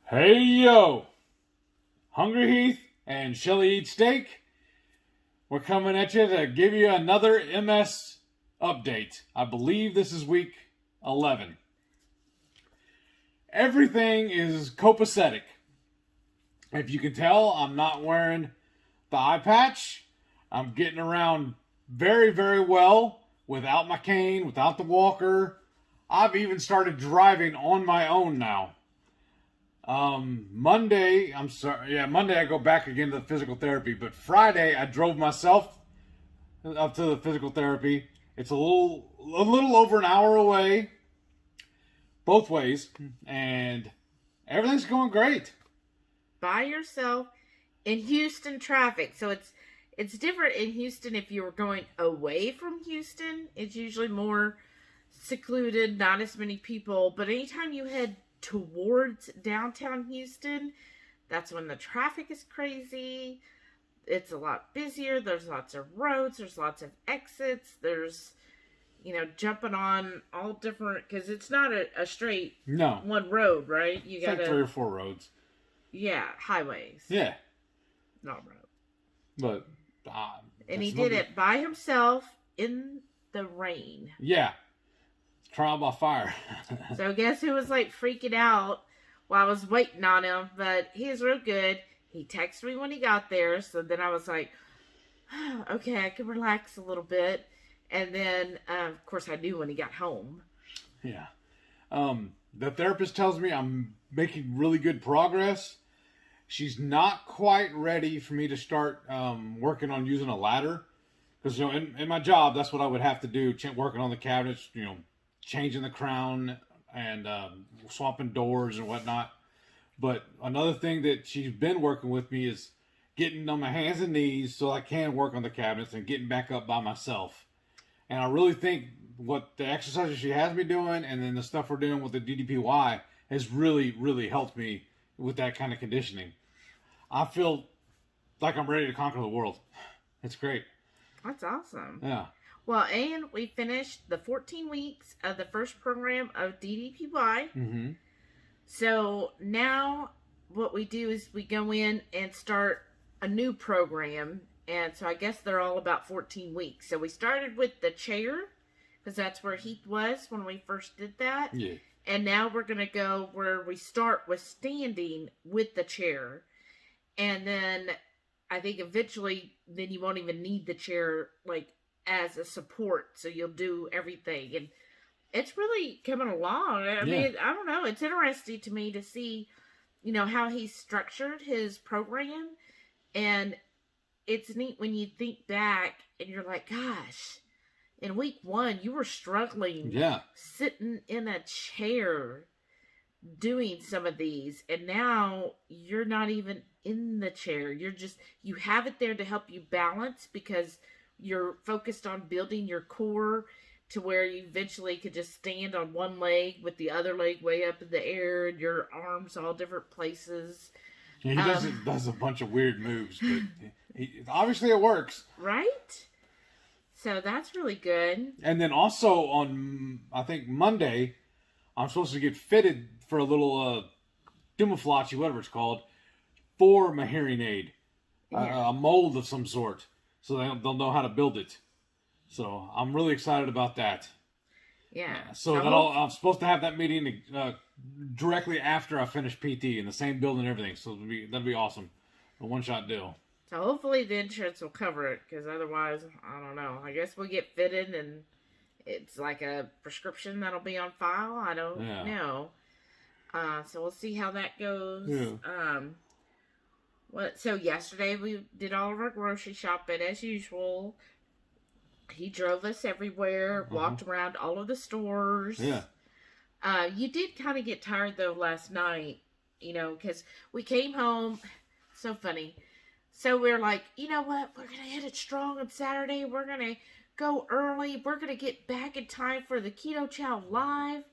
Hey yo, HungryHeath and Shelly eat steak. We're coming at you to give you another MS update. I believe this is week 11. Everything is copacetic. If you can tell, I'm not wearing the eye patch. I'm getting around very, very well without my cane, without the walker. I've even started driving on my own now. Monday I go back again to the physical therapy, but Friday I drove myself up to the physical therapy. It's a little over an hour away, both ways, and everything's going great. By yourself in Houston traffic. So it's different in Houston. If you were going away from Houston, it's usually more secluded, not as many people. But anytime you head towards downtown Houston, that's when the traffic is crazy. It's a lot busier. There's lots of roads. There's lots of exits. There's, jumping on all different, because it's not a straight one road, right? You got like 3 or 4 roads. Yeah, highways. Yeah. Not roads. But and he did it by himself in the rain. Yeah. Trial by fire. So guess who was freaking out while I was waiting on him? But he was real good. He texted me when he got there. So then I was like, okay, I can relax a little bit. And then, of course, I knew when he got home. Yeah. The therapist tells me I'm making really good progress. She's not quite ready for me to start working on using a ladder. Because, in my job, that's what I would have to do, working on the cabinets, changing the crown and swapping doors and whatnot. But another thing that she's been working with me is getting on my hands and knees so I can work on the cabinets and getting back up by myself. And I really think what the exercises she has me doing and then the stuff we're doing with the DDPY has really, really helped me with that kind of conditioning. I feel like I'm ready to conquer the world. It's great. That's awesome. Yeah. Well, and we finished the 14 weeks of the first program of DDPY. Mm-hmm. So now what we do is we go in and start a new program. And so I guess they're all about 14 weeks. So we started with the chair, because that's where Heath was when we first did that. Yeah. And now we're going to go where we start with standing with the chair. And then I think eventually then you won't even need the chair as a support. So you'll do everything. And it's really coming along. I mean, I don't know. It's interesting to me to see, how he structured his program. And it's neat when you think back and you're like, gosh, in week 1, you were struggling sitting in a chair doing some of these. And now you're not even in the chair. You have it there to help you balance because you're focused on building your core to where you eventually could just stand on one leg with the other leg way up in the air and your arms all different places. Yeah, he does a bunch of weird moves, but obviously it works. Right? So that's really good. And then also on, I think, Monday, I'm supposed to get fitted for a little dumaflachi, whatever it's called, for my hearing aid. A mold of some sort. So they'll know how to build it. So I'm really excited about that. Yeah. So I'm supposed to have that meeting directly after I finish PT in the same building and everything. So that'd be awesome. A one-shot deal. So hopefully the insurance will cover it, because otherwise, I don't know. I guess we'll get fitted and it's like a prescription that'll be on file. I don't know. So we'll see how that goes. Yeah. So yesterday we did all of our grocery shopping as usual. He drove us everywhere, walked around all of the stores. Yeah. You did kind of get tired though last night, because we came home. So funny. So we're like, you know what? We're going to hit it strong on Saturday. We're going to go early. We're going to get back in time for the Ketochow live.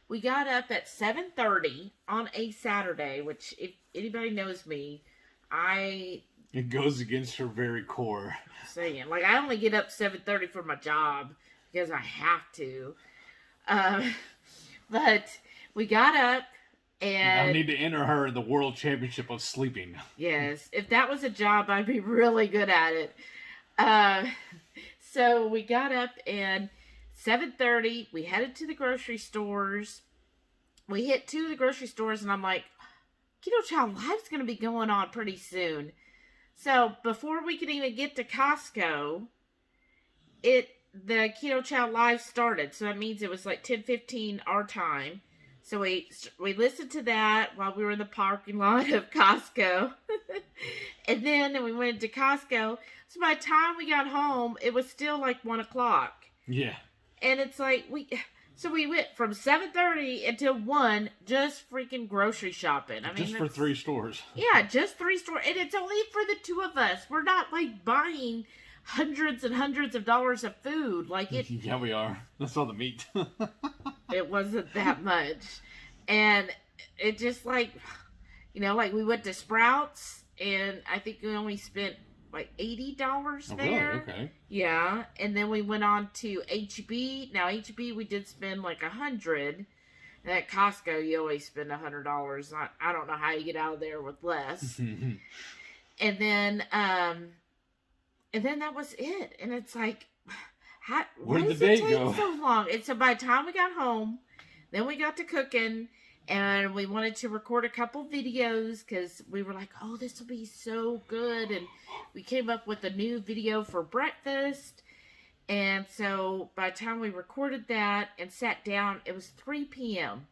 We got up at 7:30 on a Saturday, which if anybody knows me, it goes against her very core. Saying, I only get up 7:30 for my job because I have to. But we got up And I need to enter her in the world championship of sleeping. yes, if that was a job, I'd be really good at it. So we got up and 7:30. We headed to the grocery stores. We hit 2 of the grocery stores, and I'm like, Ketochow Live's going to be going on pretty soon. So before we could even get to Costco, the Ketochow Live started. So that means it was like 10:15 our time. So we listened to that while we were in the parking lot of Costco. And then we went to Costco. So by the time we got home, it was still like 1 o'clock. Yeah. And it's like, we went from 7:30 until 1 just freaking grocery shopping. I mean, just for 3 stores. Yeah, just 3 stores. And it's only for the 2 of us. We're not like buying hundreds and hundreds of dollars of food. Like it. Yeah, we are. That's all the meat. It wasn't that much. And it just like, like we went to Sprouts and I think we only spent like $80 there. Really? Okay. Yeah. And then we went on to HB. Now HB we did spend like $100. And at Costco you always spend $100. I don't know how you get out of there with less. And then that was it. And it's like, why does it take so long? And so by the time we got home, then we got to cooking, and we wanted to record a couple videos because we were like, oh, this will be so good. And we came up with a new video for breakfast. And so by the time we recorded that and sat down, it was 3 p.m.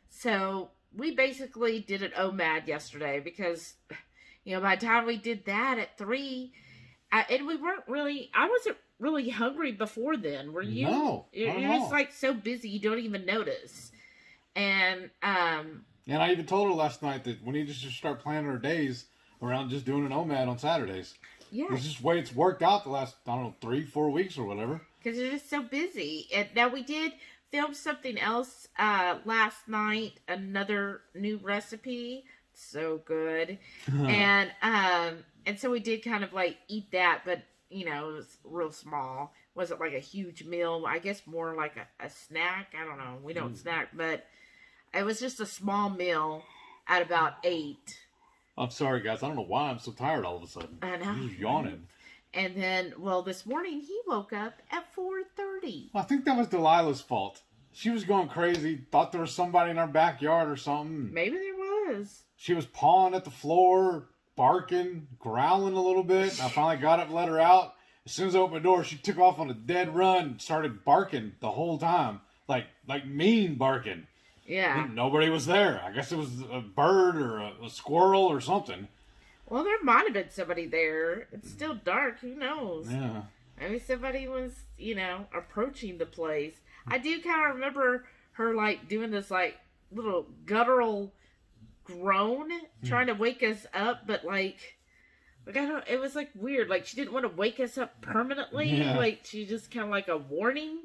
So we basically did an OMAD yesterday because, by the time we did that at 3, and we weren't really, I wasn't really hungry before then. Were you? No. You're just like so busy you don't even notice. And I even told her last night that we need to just start planning our days around just doing an OMAD on Saturdays. Yeah. It's just the way it's worked out the last, 3-4 weeks or whatever. Because you're just so busy. And now we did film something else last night, another new recipe. So good. And so we did kind of like eat that, but it was real small. Wasn't like a huge meal. I guess more like a snack. I don't know. We don't snack, but it was just a small meal at about 8. I'm sorry, guys. I don't know why I'm so tired all of a sudden. I know. I'm just yawning. And then, this morning he woke up at 4:30. I think that was Delilah's fault. She was going crazy. Thought there was somebody in our backyard or something. Maybe there was. She was pawing at the floor, barking, growling a little bit. I finally got up and let her out. As soon as I opened the door, she took off on a dead run and started barking the whole time. Like mean barking. Yeah. And nobody was there. I guess it was a bird or a squirrel or something. Well, there might have been somebody there. It's still dark. Who knows? Yeah. Maybe somebody was, approaching the place. I do kind of remember her, doing this, little guttural groan, trying to wake us up, but, it was, weird. She didn't want to wake us up permanently. Yeah. She just kind of, a warning,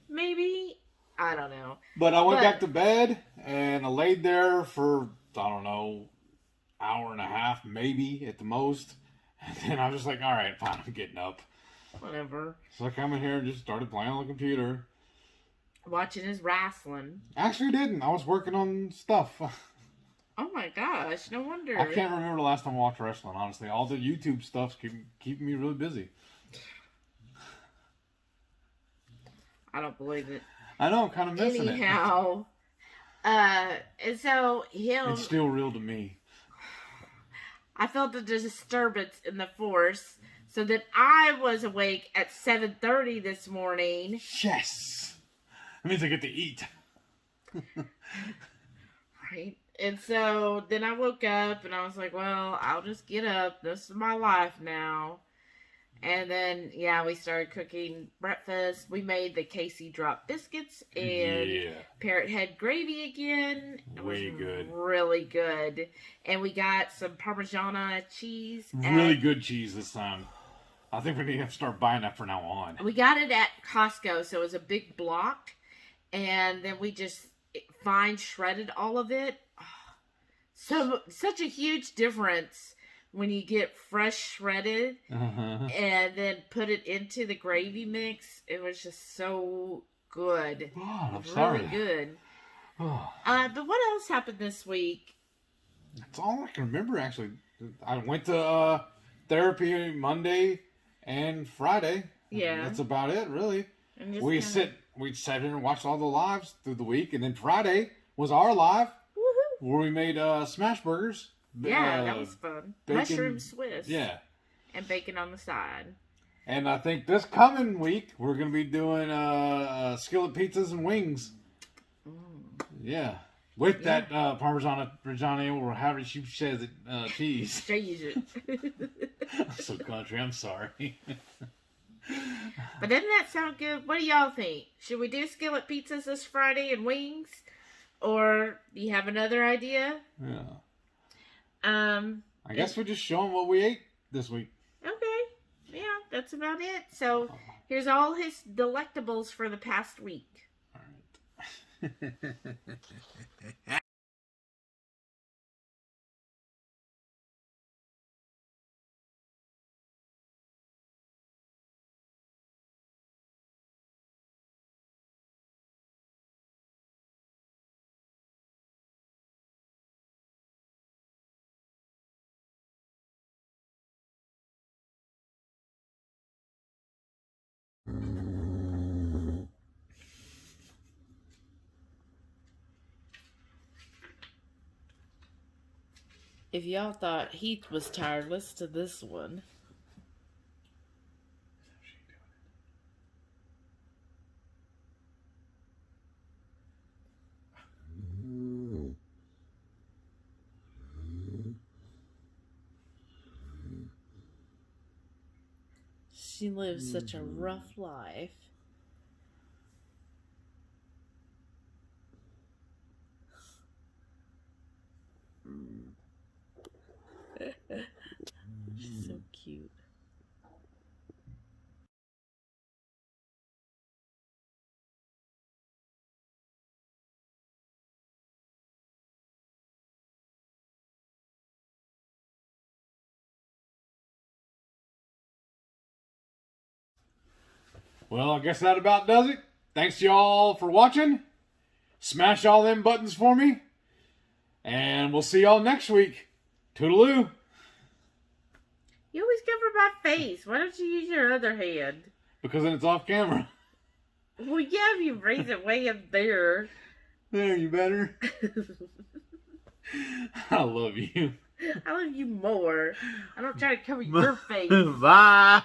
maybe? I don't know. But I went back to bed, and I laid there for, hour and a half, maybe, at the most. And then I was just like, all right, fine, I'm getting up. Whatever. So I come in here and just started playing on the computer. Watching his wrestling. Actually didn't. I was working on stuff. Oh my gosh, no wonder. I can't remember the last time I watched wrestling, honestly. All the YouTube stuff's keeping me really busy. I don't believe it. I know, I'm kind of missing Anyhow, and so it's still real to me. I felt a disturbance in the force, so that I was awake at 7:30 this morning. Yes! That means I get to eat. Right? And so then I woke up and I was like, well, I'll just get up. This is my life now. And then, we started cooking breakfast. We made the Casey drop biscuits and parrot head gravy again. It Way was good. Really good. And we got some Parmigiana cheese. Really good cheese this time. I think we need to start buying that from now on. We got it at Costco, so it was a big block. And then we just fine shredded all of it. So, such a huge difference when you get fresh shredded and then put it into the gravy mix. It was just so good. Oh, I'm really sorry. Good. But what else happened this week? That's all I can remember, actually. I went to therapy Monday and Friday. Yeah. That's about it, really. And We sat here and watched all the lives through the week, and then Friday was our live where we made smash burgers. Yeah, that was fun. Bacon, Mushroom Swiss. Yeah. And bacon on the side. And I think this coming week we're going to be doing skillet pizzas and wings. Yeah. With that Parmesan Reggiano, or however she says it, cheese. Change it. I'm so country, I'm sorry. But doesn't that sound good? What do y'all think? Should we do skillet pizzas this Friday and wings? Or do you have another idea? Yeah. I guess we just show them what we ate this week. Okay. Yeah, that's about it. So here's all his delectables for the past week. All right. If y'all thought Heath was tired, listen to this one. She lives such a rough life. She's so cute. Well, I guess that about does it. Thanks y'all for watching. Smash all them buttons for me. And we'll see y'all next week. Toodaloo. You always cover my face. Why don't you use your other hand? Because then it's off camera. Well, yeah, if you raise it way up there. There, you better. I love you. I love you more. I don't try to cover your face. Bye.